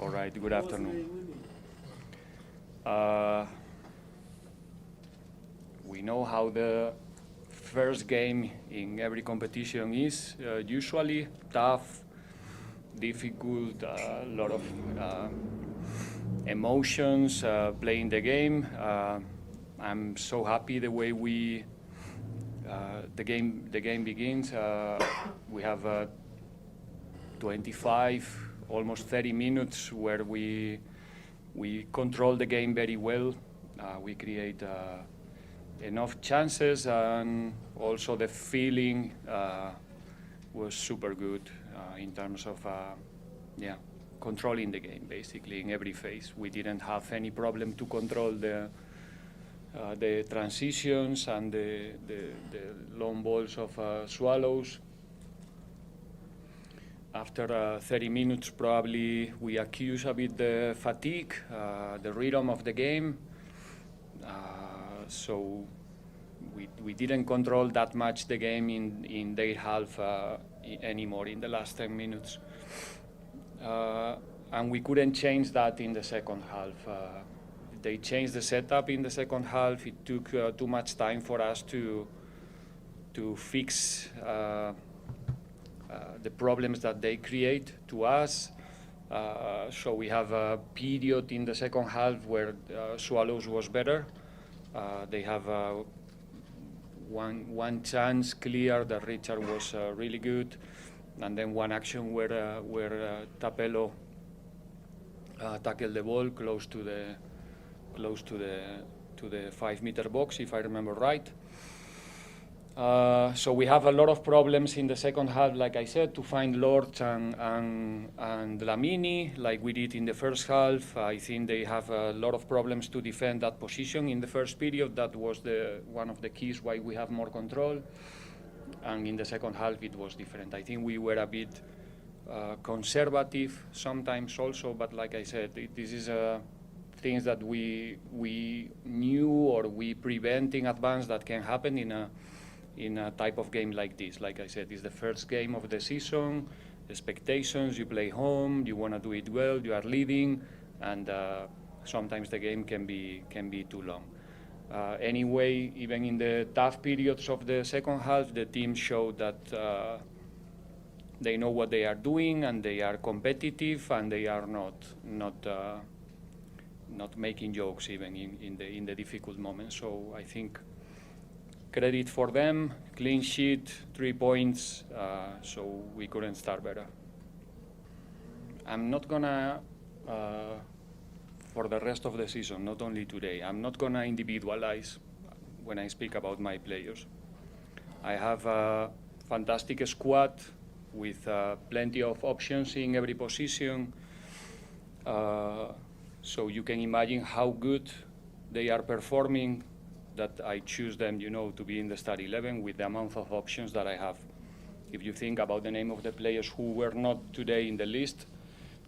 All right, good afternoon. Uh, we know how the first game in every competition is usually tough, difficult, a lot of emotions playing the game. I'm so happy the way the game begins. We have 25, almost 30 minutes where we control the game very well. We create enough chances, and also the feeling was super good in terms of controlling the game basically in every phase. We didn't have any problem to control the transitions and the long balls of Swallows. After 30 minutes, probably we accuse a bit the fatigue, the rhythm of the game. So we didn't control that much the game in their half anymore in the last 10 minutes. And we couldn't change that in the second half. They changed the setup in the second half. It took too much time for us to fix the problems that they create to us. So we have a period in the second half where Swallows was better. They have one chance clear that Richard was really good, and then one action where Tapelo tackled the ball close to the 5-meter box, if I remember right. So we have a lot of problems in the second half, like I said, to find Lords and Lamini, like we did in the first half. I think they have a lot of problems to defend that position in the first period. That was one of the keys why we have more control. And in the second half, it was different. I think we were a bit conservative sometimes also, but like I said, this is things that we knew or we prevent in advance that can happen in a type of game like this. Like I said, it's the first game of the season, expectations, you play home, you want to do it well, you are leading, and sometimes the game can be too long. Anyway, even in the tough periods of the second half, the team showed that they know what they are doing, and they are competitive, and they are not making jokes even in the difficult moments. So I think credit for them, clean sheet, 3 points, so we couldn't start better. I'm not gonna, for the rest of the season, not only today, I'm not gonna individualize when I speak about my players. I have a fantastic squad with plenty of options in every position. So you can imagine how good they are performing, that I choose them, to be in the start 11 with the amount of options that I have. If you think about the name of the players who were not today in the list,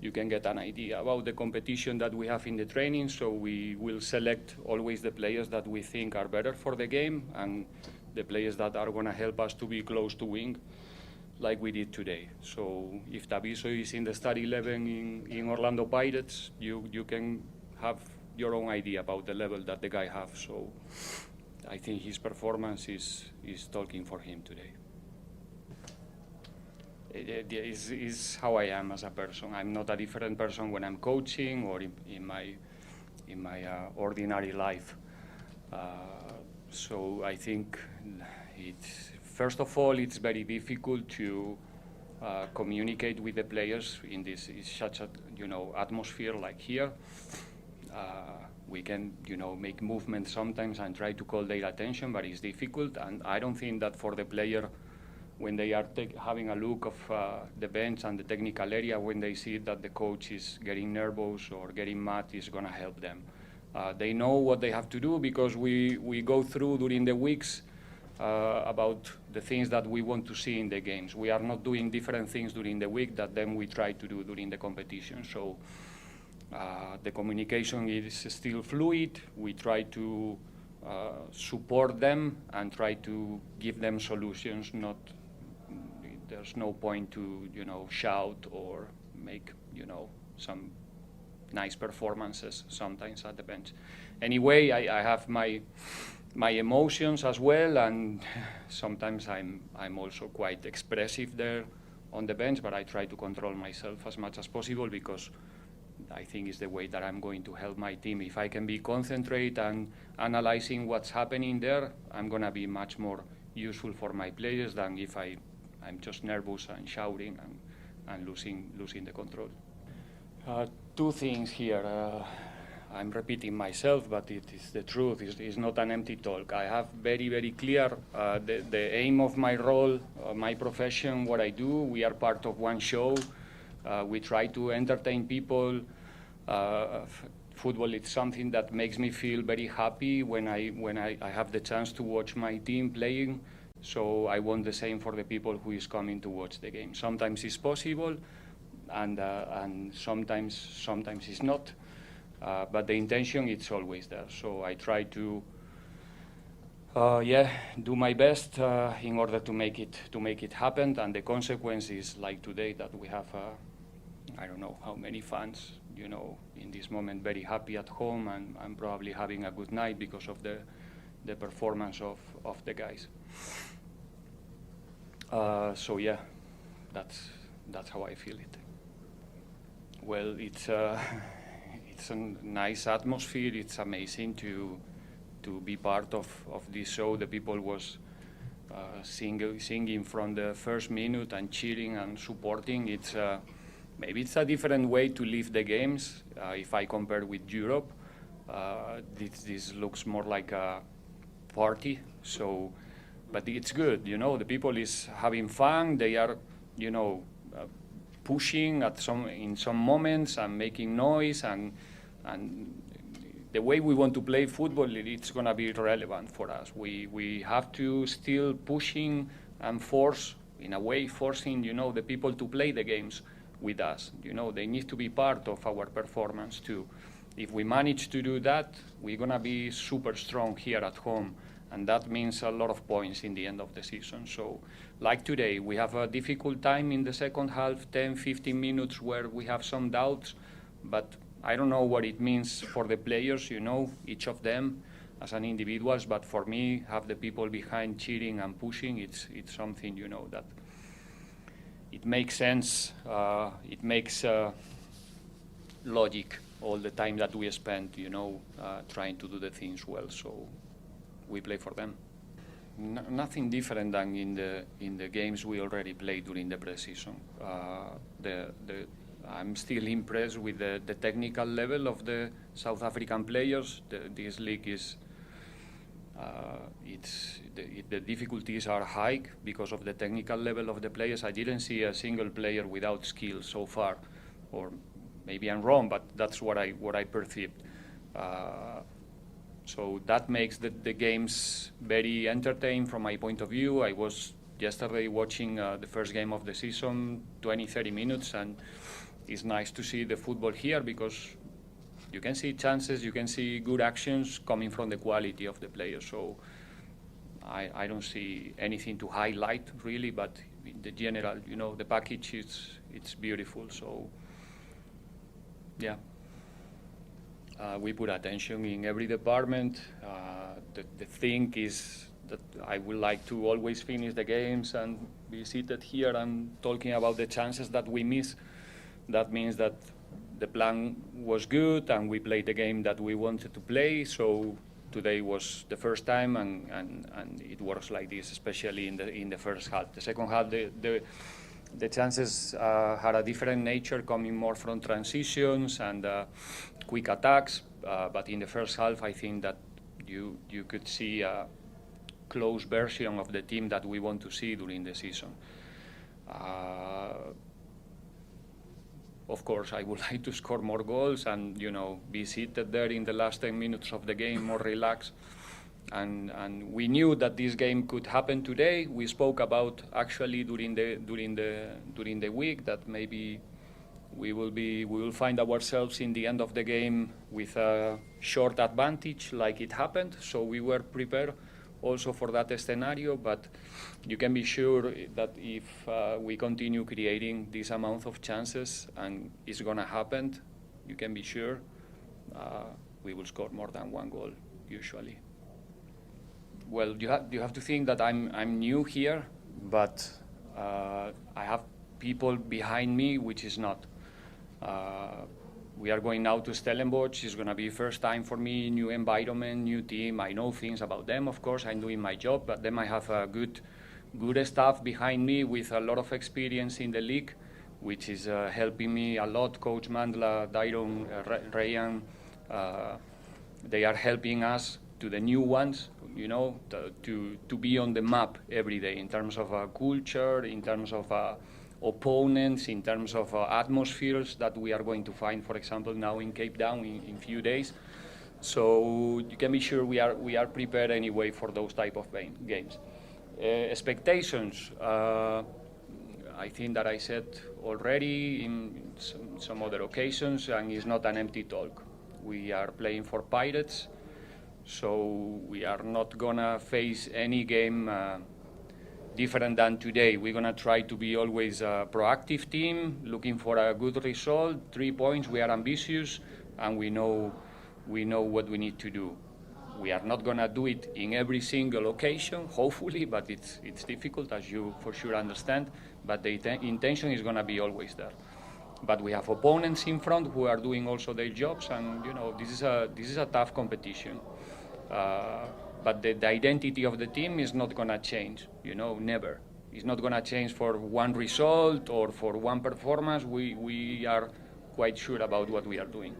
you can get an idea about the competition that we have in the training. So we will select always the players that we think are better for the game, and the players that are going to help us to be close to win, like we did today. So if Tabiso is in the start 11 in Orlando Pirates, you can have your own idea about the level that the guy has. So I think his performance is talking for him today. It is how I am as a person. I'm not a different person when I'm coaching or in my ordinary life. So I think first of all, it's very difficult to communicate with the players in this such a atmosphere like here. We can make movements sometimes and try to call their attention, but it's difficult. And I don't think that for the player, when they are having a look of the bench and the technical area, when they see that the coach is getting nervous or getting mad, is going to help them. They know what they have to do because we go through during the weeks about the things that we want to see in the games. We are not doing different things during the week that then we try to do during the competition. So the communication is still fluid. We try to support them and try to give them solutions. There's no point to shout or make some nice performances sometimes at the bench. Anyway, I have my emotions as well, and sometimes I'm also quite expressive there on the bench, but I try to control myself as much as possible because I think it's the way that I'm going to help my team. If I can be concentrate and analyzing what's happening there, I'm going to be much more useful for my players than if I'm just nervous and shouting and losing the control. Two things here. I'm repeating myself, but it is the truth. It's not an empty talk. I have very, very clear the aim of my role, my profession, what I do. We are part of one show. We try to entertain people. Football is something that makes me feel very happy when I have the chance to watch my team playing. So I want the same for the people who is coming to watch the game. Sometimes it's possible, and sometimes it's not. But the intention is always there. So I try to do my best in order to make it happen. And the consequence is like today that we have I don't know how many fans, in this moment very happy at home and probably having a good night because of the performance of the guys. So yeah, that's how I feel it. Well, it's a nice atmosphere. It's amazing to be part of this show. The people was singing from the first minute and cheering and supporting. It's maybe it's a different way to live the games. If I compare with Europe, this looks more like a party. So, but it's good. The people is having fun. They are, pushing in some moments and making noise, and the way we want to play football, it's going to be relevant for us. We have to still pushing and forcing the people to play the games with us. They need to be part of our performance too. If we manage to do that, we're going to be super strong here at home, and that means a lot of points in the end of the season. So like today, we have a difficult time in the second half, 10, 15 minutes where we have some doubts, but I don't know what it means for the players, each of them as an individuals, but for me, have the people behind cheering and pushing, it's something, that it makes sense, it makes logic all the time that we spend, trying to do the things well, so we play for them. Nothing different than in the games we already played during the pre-season. I'm still impressed with the technical level of the South African players. This league is the difficulties are high because of the technical level of the players. I didn't see a single player without skill so far, or maybe I'm wrong, but that's what I perceived. So that makes the games very entertaining from my point of view. I was yesterday watching the first game of the season, 20-30 minutes, and it's nice to see the football here because you can see chances, you can see good actions coming from the quality of the players. So I don't see anything to highlight really, but in the general, the package it's beautiful. So yeah. We put attention in every department. The thing is that I would like to always finish the games and be seated here and talking about the chances that we miss. That means that the plan was good and we played the game that we wanted to play. So today was the first time, and it works like this, especially in the first half. The second half, the chances had a different nature, coming more from transitions and quick attacks. But in the first half, I think that you could see a close version of the team that we want to see during the season. Of course, I would like to score more goals and be seated there in the last 10 minutes of the game, more relaxed. And we knew that this game could happen today. We spoke about actually during the week that maybe we will find ourselves in the end of the game with a short advantage, like it happened. So we were prepared also for that scenario. But you can be sure that if we continue creating this amount of chances, and it's gonna happen, you can be sure we will score more than one goal usually. Well, you have to think that I'm new here, but I have people behind me, which is not. We are going now to Stellenbosch. It's going to be first time for me, new environment, new team. I know things about them, of course. I'm doing my job, but then I have a good staff behind me with a lot of experience in the league, which is helping me a lot. Coach Mandla, Dairon, Ryan, they are helping us to the new ones, you know, to be on the map every day in terms of culture, in terms of opponents, in terms of atmospheres that we are going to find, for example, now in Cape Town in few days. So you can be sure we are prepared anyway for those type of games. Expectations, I think that I said already in some other occasions, and it's not an empty talk. We are playing for Pirates, so we are not gonna face any game different than today. We're gonna try to be always a proactive team, looking for a good result, 3 points. We are ambitious, and we know what we need to do. We are not gonna do it in every single occasion, hopefully, but it's difficult, as you for sure understand. But the intention is gonna be always there. But we have opponents in front who are doing also their jobs, and you know this is a tough competition. But the identity of the team is not gonna change, you know, never. It's not gonna change for one result or for one performance. We are quite sure about what we are doing.